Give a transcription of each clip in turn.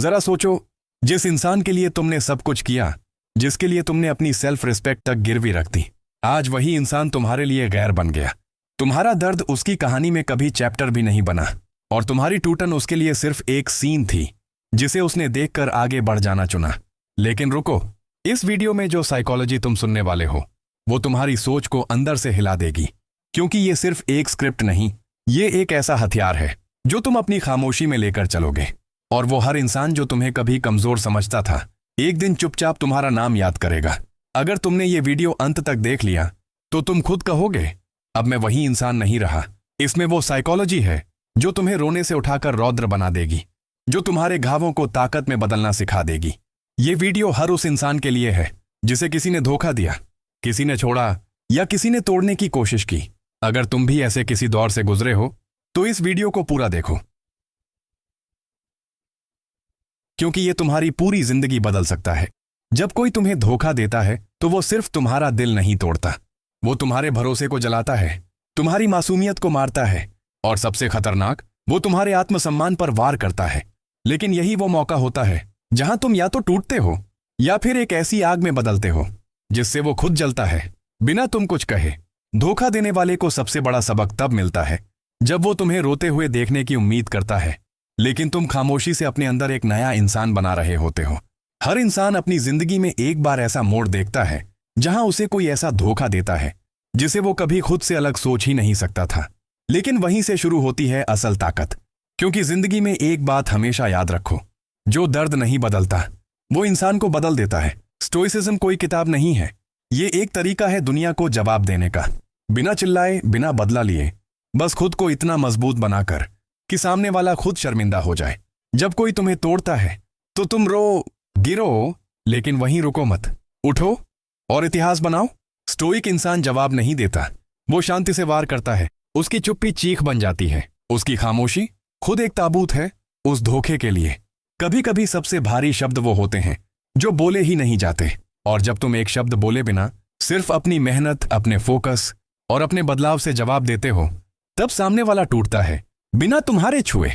जरा सोचो, जिस इंसान के लिए तुमने सब कुछ किया, जिसके लिए तुमने अपनी सेल्फ रिस्पेक्ट तक गिरवी रख दी, आज वही इंसान तुम्हारे लिए गैर बन गया। तुम्हारा दर्द उसकी कहानी में कभी चैप्टर भी नहीं बना, और तुम्हारी टूटन उसके लिए सिर्फ एक सीन थी जिसे उसने देखकर आगे बढ़ जाना चुना। लेकिन रुको, इस वीडियो में जो साइकोलॉजी तुम सुनने वाले हो वो तुम्हारी सोच को अंदर से हिला देगी, क्योंकि ये सिर्फ एक स्क्रिप्ट नहीं, ये एक ऐसा हथियार है जो तुम अपनी खामोशी में लेकर चलोगे। और वो हर इंसान जो तुम्हें कभी कमजोर समझता था, एक दिन चुपचाप तुम्हारा नाम याद करेगा। अगर तुमने ये वीडियो अंत तक देख लिया तो तुम खुद कहोगे, अब मैं वही इंसान नहीं रहा। इसमें वो साइकोलॉजी है जो तुम्हें रोने से उठाकर रौद्र बना देगी, जो तुम्हारे घावों को ताकत में बदलना सिखा देगी। ये वीडियो हर उस इंसान के लिए है जिसे किसी ने धोखा दिया, किसी ने छोड़ा या किसी ने तोड़ने की कोशिश की। अगर तुम भी ऐसे किसी दौर से गुजरे हो तो इस वीडियो को पूरा देखो, क्योंकि ये तुम्हारी पूरी जिंदगी बदल सकता है। जब कोई तुम्हें धोखा देता है तो वो सिर्फ तुम्हारा दिल नहीं तोड़ता, वो तुम्हारे भरोसे को जलाता है, तुम्हारी मासूमियत को मारता है, और सबसे खतरनाक, वो तुम्हारे आत्मसम्मान पर वार करता है। लेकिन यही वो मौका होता है जहां तुम या तो टूटते हो या फिर एक ऐसी आग में बदलते हो जिससे वो खुद जलता है बिना तुम कुछ कहे। धोखा देने वाले को सबसे बड़ा सबक तब मिलता है जब वो तुम्हें रोते हुए देखने की उम्मीद करता है, लेकिन तुम खामोशी से अपने अंदर एक नया इंसान बना रहे होते हो। हर इंसान अपनी जिंदगी में एक बार ऐसा मोड़ देखता है जहां उसे कोई ऐसा धोखा देता है जिसे वो कभी खुद से अलग सोच ही नहीं सकता था। लेकिन वहीं से शुरू होती है असल ताकत, क्योंकि जिंदगी में एक बात हमेशा याद रखो, जो दर्द नहीं बदलता वो इंसान को बदल देता है। स्टोइसिज्म कोई किताब नहीं है, ये एक तरीका है दुनिया को जवाब देने का, बिना चिल्लाए, बिना बदला लिए, बस खुद को इतना मजबूत बनाकर कि सामने वाला खुद शर्मिंदा हो जाए। जब कोई तुम्हें तोड़ता है तो तुम रो, गिरो, लेकिन वहीं रुको मत, उठो और इतिहास बनाओ। स्टोइक इंसान जवाब नहीं देता, वो शांति से वार करता है। उसकी चुप्पी चीख बन जाती है, उसकी खामोशी खुद एक ताबूत है उस धोखे के लिए। कभी कभी सबसे भारी शब्द वो होते हैं जो बोले ही नहीं जाते, और जब तुम एक शब्द बोले बिना सिर्फ अपनी मेहनत, अपने फोकस और अपने बदलाव से जवाब देते हो, तब सामने वाला टूटता है बिना तुम्हारे छुए।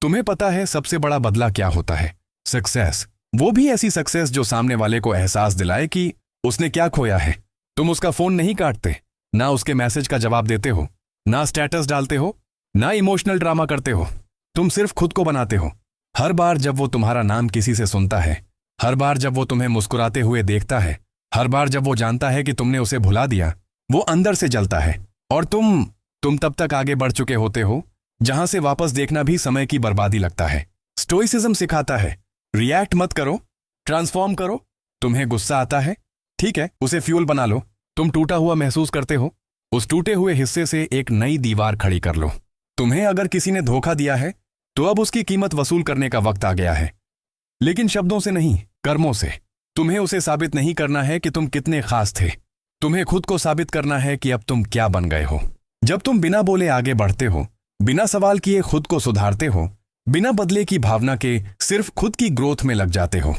तुम्हें पता है सबसे बड़ा बदला क्या होता है? सक्सेस। वो भी ऐसी सक्सेस जो सामने वाले को एहसास दिलाए कि उसने क्या खोया है। तुम उसका फोन नहीं काटते, ना उसके मैसेज का जवाब देते हो, ना स्टेटस डालते हो, ना इमोशनल ड्रामा करते हो, तुम सिर्फ खुद को बनाते हो। हर बार जब वो तुम्हारा नाम किसी से सुनता है, हर बार जब वो तुम्हें मुस्कुराते हुए देखता है, हर बार जब वो जानता है कि तुमने उसे भुला दिया, वो अंदर से जलता है। और तुम तब तक आगे बढ़ चुके होते हो जहां से वापस देखना भी समय की बर्बादी लगता है। स्टोइसिज्म सिखाता है, रिएक्ट मत करो, ट्रांसफॉर्म करो। तुम्हें गुस्सा आता है, ठीक है, उसे फ्यूल बना लो। तुम टूटा हुआ महसूस करते हो, उस टूटे हुए हिस्से से एक नई दीवार खड़ी कर लो। तुम्हें अगर किसी ने धोखा दिया है तो अब उसकी कीमत वसूल करने का वक्त आ गया है, लेकिन शब्दों से नहीं, कर्मों से। तुम्हें उसे साबित नहीं करना है कि तुम कितने खास थे, तुम्हें खुद को साबित करना है कि अब तुम क्या बन गए हो। जब तुम बिना बोले आगे बढ़ते हो, बिना सवाल किए खुद को सुधारते हो, बिना बदले की भावना के सिर्फ खुद की ग्रोथ में लग जाते हो,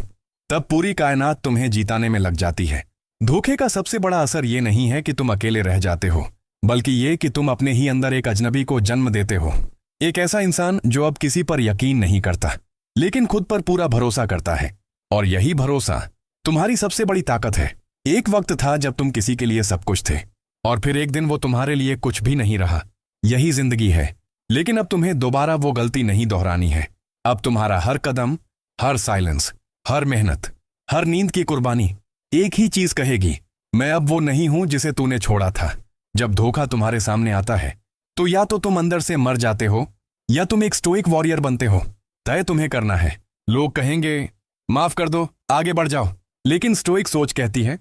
तब पूरी कायनात तुम्हें जीताने में लग जाती है। धोखे का सबसे बड़ा असर ये नहीं है कि तुम अकेले रह जाते हो, बल्कि ये कि तुम अपने ही अंदर एक अजनबी को जन्म देते हो। एक ऐसा इंसान जो अब किसी पर यकीन नहीं करता, लेकिन खुद पर पूरा भरोसा करता है। और यही भरोसा तुम्हारी सबसे बड़ी ताकत है। एक वक्त था जब तुम किसी के लिए सब कुछ थे, और फिर एक दिन वो तुम्हारे लिए कुछ भी नहीं रहा। यही जिंदगी है, लेकिन अब तुम्हें दोबारा वो गलती नहीं दोहरानी है। अब तुम्हारा हर कदम, हर साइलेंस, हर मेहनत, हर नींद की कुर्बानी एक ही चीज कहेगी, मैं अब वो नहीं हूं जिसे तूने छोड़ा था। जब धोखा तुम्हारे सामने आता है तो या तो तुम अंदर से मर जाते हो या तुम एक स्टोइक वॉरियर बनते हो। तय तुम्हें करना है। लोग कहेंगे माफ कर दो, आगे बढ़ जाओ, लेकिन स्टोइक सोच कहती है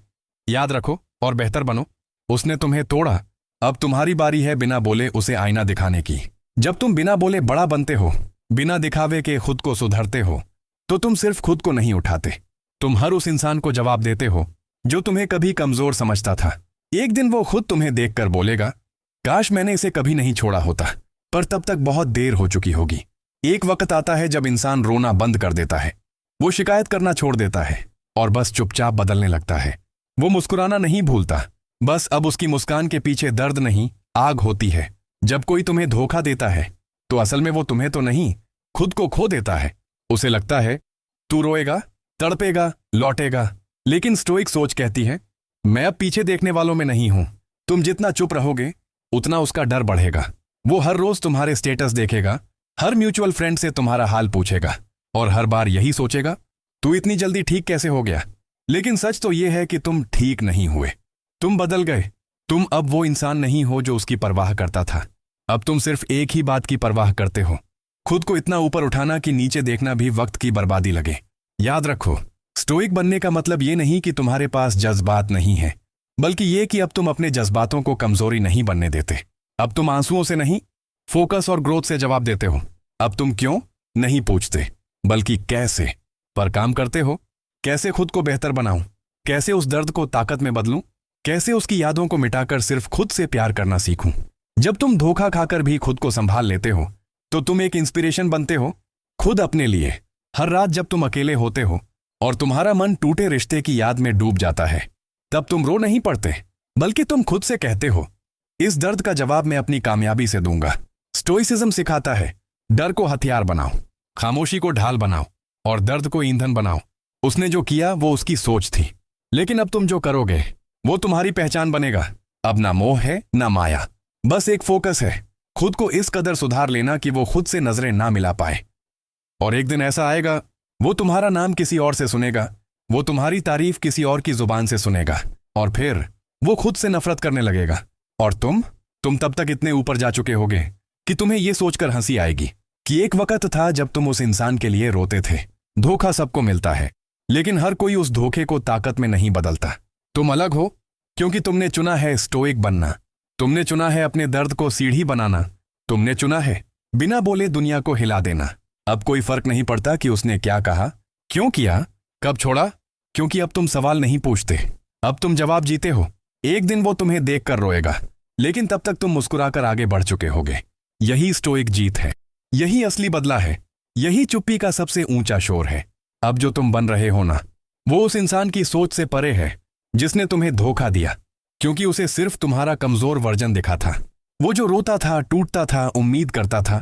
याद रखो और बेहतर बनो। उसने तुम्हें तोड़ा, अब तुम्हारी बारी है बिना बोले उसे आईना दिखाने की। जब तुम बिना बोले बड़ा बनते हो, बिना दिखावे के खुद को सुधरते हो, तो तुम सिर्फ खुद को नहीं उठाते, तुम हर उस इंसान को जवाब देते हो जो तुम्हें कभी कमजोर समझता था। एक दिन वो खुद तुम्हें देखकर बोलेगा, काश मैंने इसे कभी नहीं छोड़ा होता, पर तब तक बहुत देर हो चुकी होगी। एक वक्त आता है जब इंसान रोना बंद कर देता है, वो शिकायत करना छोड़ देता है और बस चुपचाप बदलने लगता है। वो मुस्कुराना नहीं भूलता, बस अब उसकी मुस्कान के पीछे दर्द नहीं, आग होती है। जब कोई तुम्हें धोखा देता है तो असल में वो तुम्हें तो नहीं, खुद को खो देता है। उसे लगता है तू रोएगा, तड़पेगा, लौटेगा। लेकिन स्टोइक सोच कहती है, मैं अब पीछे देखने वालों में नहीं हूं। तुम जितना चुप रहोगे उतना उसका डर बढ़ेगा। वो हर रोज तुम्हारे स्टेटस देखेगा, हर म्यूचुअल फ्रेंड से तुम्हारा हाल पूछेगा और हर बार यही सोचेगा, तू इतनी जल्दी ठीक कैसे हो गया। लेकिन सच तो यह है कि तुम ठीक नहीं हुए। तुम बदल गए। तुम अब वो इंसान नहीं हो जो उसकी परवाह करता था। अब तुम सिर्फ एक ही बात की परवाह करते हो, खुद को इतना ऊपर उठाना कि नीचे देखना भी वक्त की बर्बादी लगे। याद रखो, स्टोइक बनने का मतलब ये नहीं कि तुम्हारे पास जज्बात नहीं है, बल्कि ये कि अब तुम अपने जज्बातों को कमजोरी नहीं बनने देते। अब तुम आंसुओं से नहीं, फोकस और ग्रोथ से जवाब देते हो। अब तुम क्यों नहीं पूछते, बल्कि कैसे पर काम करते हो। कैसे खुद को बेहतर बनाऊं, कैसे उस दर्द को ताकत में बदलूं, कैसे उसकी यादों को मिटाकर सिर्फ खुद से प्यार करना सीखूं। जब तुम धोखा खाकर भी खुद को संभाल लेते हो तो तुम एक इंस्पिरेशन बनते हो खुद अपने लिए। हर रात जब तुम अकेले होते हो और तुम्हारा मन टूटे रिश्ते की याद में डूब जाता है, तब तुम रो नहीं पड़ते, बल्कि तुम खुद से कहते हो, इस दर्द का जवाब मैं अपनी कामयाबी से दूंगा। स्टोइसिज्म सिखाता है, डर को हथियार बनाओ, खामोशी को ढाल बनाओ और दर्द को ईंधन बनाओ। उसने जो किया वो उसकी सोच थी, लेकिन अब तुम जो करोगे वो तुम्हारी पहचान बनेगा। अब ना मोह है ना माया, बस एक फोकस है, खुद को इस कदर सुधार लेना कि वो खुद से नजरें ना मिला पाए। और एक दिन ऐसा आएगा, वो तुम्हारा नाम किसी और से सुनेगा, वो तुम्हारी तारीफ किसी और की जुबान से सुनेगा और फिर वो खुद से नफरत करने लगेगा। और तुम तब तक इतने ऊपर जा चुके होगे कि तुम्हें यह सोचकर हंसी आएगी कि एक वक्त था जब तुम उस इंसान के लिए रोते थे। धोखा सबको मिलता है, लेकिन हर कोई उस धोखे को ताकत में नहीं बदलता। तुम अलग हो क्योंकि तुमने चुना है स्टोइक बनना। तुमने चुना है अपने दर्द को सीढ़ी बनाना। तुमने चुना है बिना बोले दुनिया को हिला देना। अब कोई फर्क नहीं पड़ता कि उसने क्या कहा, क्यों किया, कब छोड़ा, क्योंकि अब तुम सवाल नहीं पूछते, अब तुम जवाब जीते हो। एक दिन वो तुम्हें देखकर रोएगा, लेकिन तब तक तुम मुस्कुराकर आगे बढ़ चुके होगे। यही स्टोइक जीत है, यही असली बदला है, यही चुप्पी का सबसे ऊंचा शोर है। अब जो तुम बन रहे हो ना, वो उस इंसान की सोच से परे है जिसने तुम्हें धोखा दिया, क्योंकि उसे सिर्फ तुम्हारा कमजोर वर्जन दिखा था। वो जो रोता था, टूटता था, उम्मीद करता था।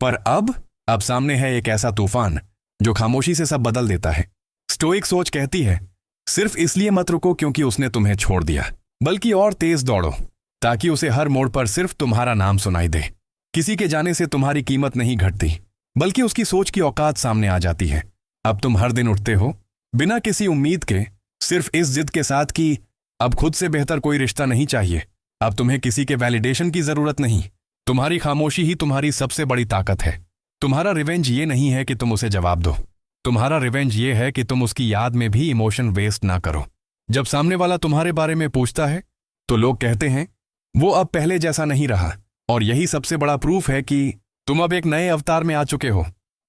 पर अब सामने है एक ऐसा तूफान जो खामोशी से सब बदल देता है। स्टोइक सोच कहती है, सिर्फ इसलिए मत रुको क्योंकि उसने तुम्हें छोड़ दिया, बल्कि और तेज दौड़ो ताकि उसे हर मोड़ पर सिर्फ तुम्हारा नाम सुनाई दे। किसी के जाने से तुम्हारी कीमत नहीं घटती, बल्कि उसकी सोच की औकात सामने आ जाती है। अब तुम हर दिन उठते हो बिना किसी उम्मीद के, सिर्फ इस जिद के साथ कि अब खुद से बेहतर कोई रिश्ता नहीं चाहिए। अब तुम्हें किसी के वैलिडेशन की जरूरत नहीं। तुम्हारी खामोशी ही तुम्हारी सबसे बड़ी ताकत है। तुम्हारा रिवेंज ये नहीं है कि तुम उसे जवाब दो, तुम्हारा रिवेंज ये है कि तुम उसकी याद में भी इमोशन वेस्ट ना करो। जब सामने वाला तुम्हारे बारे में पूछता है तो लोग कहते हैं वो अब पहले जैसा नहीं रहा, और यही सबसे बड़ा प्रूफ है कि तुम अब एक नए अवतार में आ चुके हो।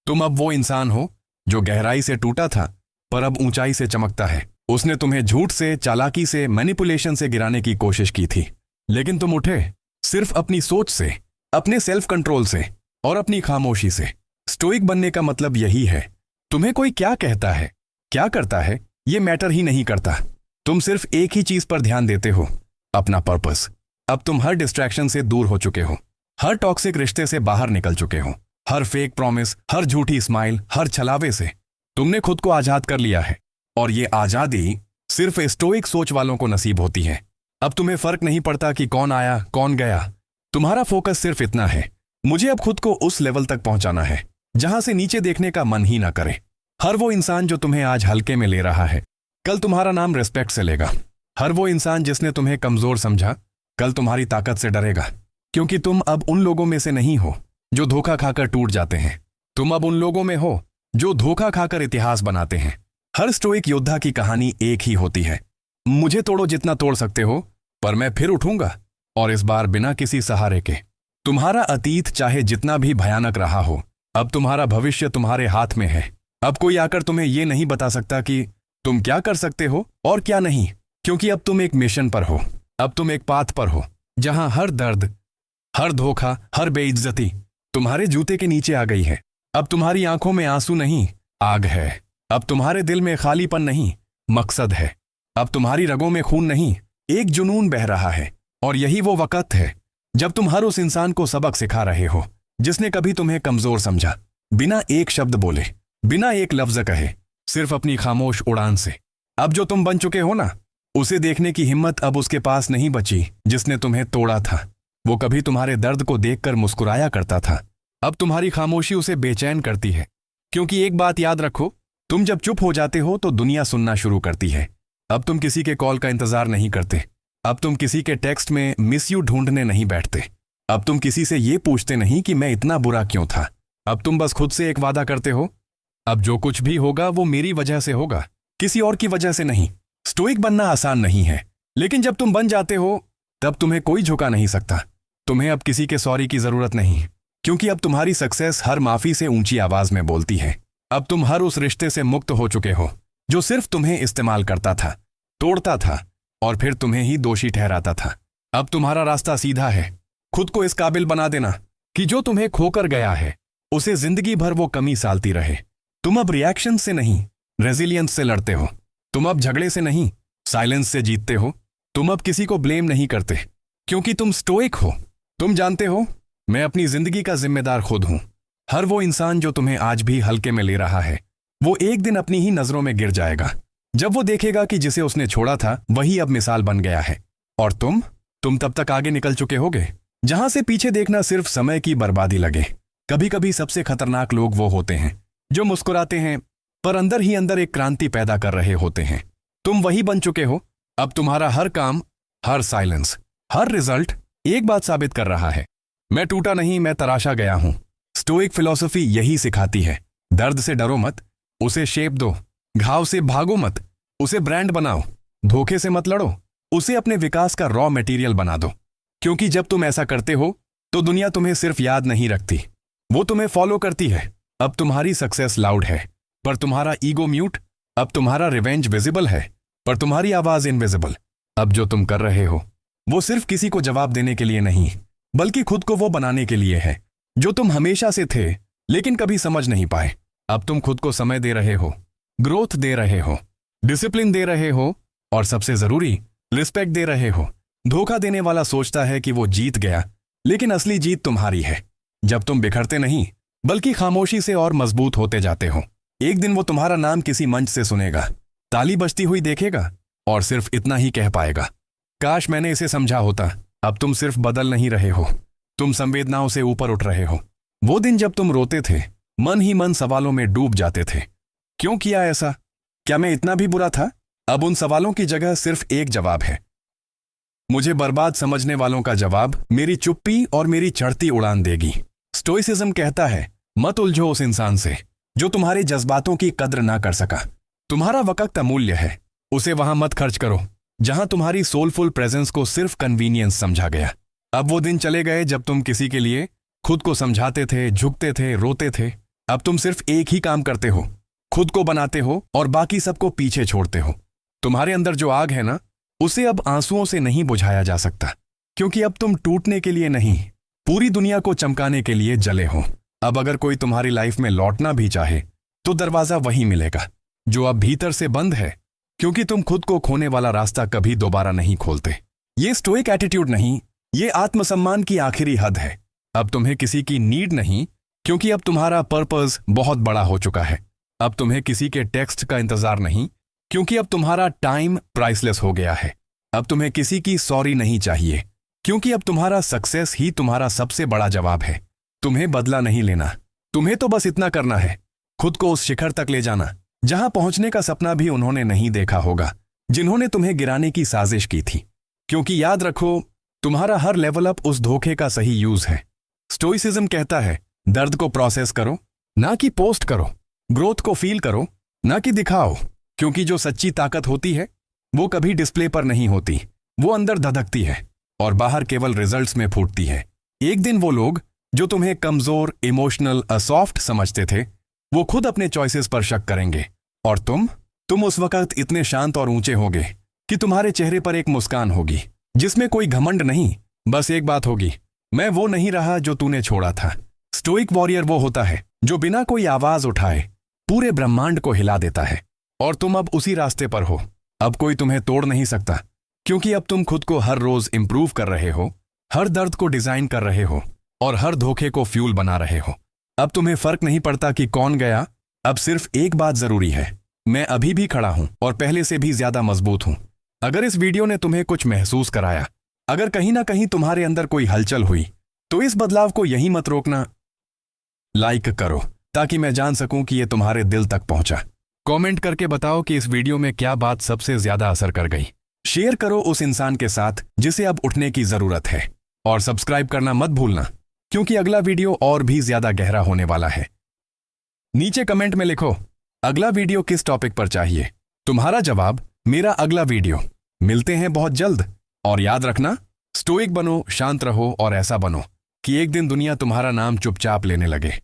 तुम अब वो इंसान हो जो गहराई से टूटा था पर अब ऊंचाई से चमकता है। उसने तुम्हें झूठ से, चालाकी से, मैनिपुलेशन से गिराने की कोशिश की थी, लेकिन तुम उठे सिर्फ अपनी सोच से, अपने सेल्फ कंट्रोल से और अपनी खामोशी से। स्टोइक बनने का मतलब यही है, तुम्हें कोई क्या कहता है, क्या करता है, ये मैटर ही नहीं करता। तुम सिर्फ एक ही चीज पर ध्यान देते हो, अपना पर्पस। अब तुम हर डिस्ट्रैक्शन से दूर हो चुके हो, हर टॉक्सिक रिश्ते से बाहर निकल चुके हो, हर फेक प्रॉमिस, हर झूठी स्माइल, हर छलावे से तुमने खुद को आजाद कर लिया है। और ये आजादी सिर्फ स्टोइक सोच वालों को नसीब होती है। अब तुम्हें फर्क नहीं पड़ता कि कौन आया कौन गया। तुम्हारा फोकस सिर्फ इतना है, मुझे अब खुद को उस लेवल तक पहुंचाना है जहां से नीचे देखने का मन ही ना करे। हर वो इंसान जो तुम्हें आज हल्के में ले रहा है, कल तुम्हारा नाम रिस्पेक्ट से लेगा। हर वो इंसान जिसने तुम्हें कमजोर समझा, कल तुम्हारी ताकत से डरेगा, क्योंकि तुम अब उन लोगों में से नहीं हो जो धोखा खाकर टूट जाते हैं। तुम अब उन लोगों में हो जो धोखा खाकर इतिहास बनाते हैं। हर स्टोइक योद्धा की कहानी एक ही होती है, मुझे तोड़ो जितना तोड़ सकते हो, पर मैं फिर उठूंगा, और इस बार बिना किसी सहारे के। तुम्हारा अतीत चाहे जितना भी भयानक रहा हो, अब तुम्हारा भविष्य तुम्हारे हाथ में है। अब कोई आकर तुम्हें यह नहीं बता सकता कि तुम क्या कर सकते हो और क्या नहीं, क्योंकि अब तुम एक मिशन पर हो। अब तुम एक पाथ पर हो जहां हर दर्द, हर धोखा, हर बेइज्जती तुम्हारे जूते के नीचे आ गई है। अब तुम्हारी आंखों में आंसू नहीं, आग है। अब तुम्हारे दिल में खालीपन नहीं, मकसद है। अब तुम्हारी रगों में खून नहीं, एक जुनून बह रहा है। और यही वो वक्त है जब तुम हर उस इंसान को सबक सिखा रहे हो जिसने कभी तुम्हें कमजोर समझा। बिना एक शब्द बोले, बिना एक लफ्ज कहे, सिर्फ अपनी खामोश उड़ान से। अब जो तुम बन चुके हो ना, उसे देखने की हिम्मत अब उसके पास नहीं बची जिसने तुम्हें तोड़ा था। वो कभी तुम्हारे दर्द को देखकर मुस्कुराया करता था, अब तुम्हारी खामोशी उसे बेचैन करती है। क्योंकि एक बात याद रखो, तुम जब चुप हो जाते हो तो दुनिया सुनना शुरू करती है। अब तुम किसी के कॉल का इंतजार नहीं करते, अब तुम किसी के टेक्स्ट में मिस यू ढूंढने नहीं बैठते, अब तुम किसी से ये पूछते नहीं कि मैं इतना बुरा क्यों था। अब तुम बस खुद से एक वादा करते हो, अब जो कुछ भी होगा वो मेरी वजह से होगा, किसी और की वजह से नहीं। स्टोइक बनना आसान नहीं है, लेकिन जब तुम बन जाते हो तब तुम्हें कोई झुका नहीं सकता। तुम्हें अब किसी के सॉरी की जरूरत नहीं, क्योंकि अब तुम्हारी सक्सेस हर माफी से ऊंची आवाज में बोलती है। अब तुम हर उस रिश्ते से मुक्त हो चुके हो जो सिर्फ तुम्हें इस्तेमाल करता था, तोड़ता था और फिर तुम्हें ही दोषी ठहराता था। अब तुम्हारा रास्ता सीधा है, खुद को इस काबिल बना देना कि जो तुम्हें खोकर गया है उसे जिंदगी भर वो कमी सालती रहे। तुम अब रिएक्शन से नहीं, रेजिलियंस से लड़ते हो। तुम अब झगड़े से नहीं, साइलेंस से जीतते हो। तुम अब किसी को ब्लेम नहीं करते, क्योंकि तुम स्टोइक हो। तुम जानते हो, मैं अपनी जिंदगी का जिम्मेदार खुद हूं। हर वो इंसान जो तुम्हें आज भी हल्के में ले रहा है, वो एक दिन अपनी ही नजरों में गिर जाएगा, जब वो देखेगा कि जिसे उसने छोड़ा था वही अब मिसाल बन गया है। और तुम तब तक आगे निकल चुके होगे जहां से पीछे देखना सिर्फ समय की बर्बादी लगे। कभी कभी सबसे खतरनाक लोग वो होते हैं जो मुस्कुराते हैं पर अंदर ही अंदर एक क्रांति पैदा कर रहे होते हैं। तुम वही बन चुके हो। अब तुम्हारा हर काम, हर साइलेंस, हर रिजल्ट एक बात साबित कर रहा है, मैं टूटा नहीं, मैं तराशा गया हूं। स्टोइक फिलॉसफी यही सिखाती है, दर्द से डरो मत, उसे शेप दो। घाव से भागो मत, उसे ब्रांड बनाओ। धोखे से मत लड़ो, उसे अपने विकास का रॉ मटेरियल बना दो। क्योंकि जब तुम ऐसा करते हो तो दुनिया तुम्हें सिर्फ याद नहीं रखती, वो तुम्हें फॉलो करती है। अब तुम्हारी सक्सेस लाउड है पर तुम्हारा ईगो म्यूट। अब तुम्हारा रिवेंज विजिबल है पर तुम्हारी आवाज इनविजिबल। अब जो तुम कर रहे हो वो सिर्फ किसी को जवाब देने के लिए नहीं, बल्कि खुद को वो बनाने के लिए है जो तुम हमेशा से थे लेकिन कभी समझ नहीं पाए। अब तुम खुद को समय दे रहे हो, ग्रोथ दे रहे हो, डिसिप्लिन दे रहे हो और सबसे जरूरी रिस्पेक्ट दे रहे हो। धोखा देने वाला सोचता है कि वो जीत गया, लेकिन असली जीत तुम्हारी है जब तुम बिखरते नहीं बल्कि खामोशी से और मजबूत होते जाते हो। एक दिन वो तुम्हारा नाम किसी मंच से सुनेगा, ताली बजती हुई देखेगा और सिर्फ इतना ही कह पाएगा, काश मैंने इसे समझा होता। अब तुम सिर्फ बदल नहीं रहे हो, तुम संवेदनाओं से ऊपर उठ रहे हो। वो दिन जब तुम रोते थे, मन ही मन सवालों में डूब जाते थे, क्यों किया ऐसा, क्या मैं इतना भी बुरा था? अब उन सवालों की जगह सिर्फ एक जवाब है, मुझे बर्बाद समझने वालों का जवाब मेरी चुप्पी और मेरी चढ़ती उड़ान देगी। स्टोइसिज्म कहता है, मत उलझो उस इंसान से जो तुम्हारे जज्बातों की कद्र ना कर सका। तुम्हारा वक्त अमूल्य है, उसे वहां मत खर्च करो जहां तुम्हारी सोलफुल प्रेजेंस को सिर्फ कन्वीनियंस समझा गया। अब वो दिन चले गए जब तुम किसी के लिए खुद को समझाते थे, झुकते थे, रोते थे। अब तुम सिर्फ एक ही काम करते हो, खुद को बनाते हो और बाकी सबको पीछे छोड़ते हो। तुम्हारे अंदर जो आग है ना, उसे अब आंसुओं से नहीं बुझाया जा सकता, क्योंकि अब तुम टूटने के लिए नहीं, पूरी दुनिया को चमकाने के लिए जले हो। अब अगर कोई तुम्हारी लाइफ में लौटना भी चाहे तो दरवाजा वही मिलेगा जो अब भीतर से बंद है, क्योंकि तुम खुद को खोने वाला रास्ता कभी दोबारा नहीं खोलते। ये स्टोइक एटीट्यूड नहीं, ये आत्मसम्मान की आखिरी हद है। अब तुम्हें किसी की नीड नहीं, क्योंकि अब तुम्हारा पर्पस बहुत बड़ा हो चुका है। अब तुम्हें किसी के टेक्स्ट का इंतजार नहीं, क्योंकि अब तुम्हारा टाइम प्राइसलेस हो गया है। अब तुम्हें किसी की सॉरी नहीं चाहिए, क्योंकि अब तुम्हारा सक्सेस ही तुम्हारा सबसे बड़ा जवाब है। तुम्हें बदला नहीं लेना, तुम्हें तो बस इतना करना है, खुद को उस शिखर तक ले जाना जहां पहुंचने का सपना भी उन्होंने नहीं देखा होगा जिन्होंने तुम्हें गिराने की साजिश की थी। क्योंकि याद रखो, तुम्हारा हर लेवल अप उस धोखे का सही यूज है। स्टोइसिज्म कहता है, दर्द को प्रोसेस करो, ना कि पोस्ट करो। ग्रोथ को फील करो, ना कि दिखाओ। क्योंकि जो सच्ची ताकत होती है वो कभी डिस्प्ले पर नहीं होती, वो अंदर धधकती है और बाहर केवल रिजल्ट्स में फूटती है। एक दिन वो लोग जो तुम्हें कमजोर, इमोशनल, असॉफ्ट समझते थे, वो खुद अपने चॉइसेस पर शक करेंगे। और तुम उस वक्त इतने शांत और ऊंचे होगे कि तुम्हारे चेहरे पर एक मुस्कान होगी जिसमें कोई घमंड नहीं, बस एक बात होगी, मैं वो नहीं रहा जो तूने छोड़ा था। स्टोइक वॉरियर वो होता है जो बिना कोई आवाज उठाए पूरे ब्रह्मांड को हिला देता है। और तुम अब उसी रास्ते पर हो। अब कोई तुम्हें तोड़ नहीं सकता, क्योंकि अब तुम खुद को हर रोज इंप्रूव कर रहे हो, हर दर्द को डिजाइन कर रहे हो और हर धोखे को फ्यूल बना रहे हो। अब तुम्हें फर्क नहीं पड़ता कि कौन गया, अब सिर्फ एक बात जरूरी है, मैं अभी भी खड़ा हूं और पहले से भी ज्यादा मजबूत हूं। अगर इस वीडियो ने तुम्हें कुछ महसूस कराया, अगर कहीं ना कहीं तुम्हारे अंदर कोई हलचल हुई, तो इस बदलाव को यहीं मत रोकना। लाइक करो ताकि मैं जान सकूं कि ये तुम्हारे दिल तक पहुंचा। कमेंट करके बताओ कि इस वीडियो में क्या बात सबसे ज्यादा असर कर गई। शेयर करो उस इंसान के साथ जिसे अब उठने की जरूरत है। और सब्सक्राइब करना मत भूलना, क्योंकि अगला वीडियो और भी ज्यादा गहरा होने वाला है। नीचे कमेंट में लिखो अगला वीडियो किस टॉपिक पर चाहिए। तुम्हारा जवाब मेरा अगला वीडियो। मिलते हैं बहुत जल्द। और याद रखना, स्टोइक बनो, शांत रहो और ऐसा बनो कि एक दिन दुनिया तुम्हारा नाम चुपचाप लेने लगे।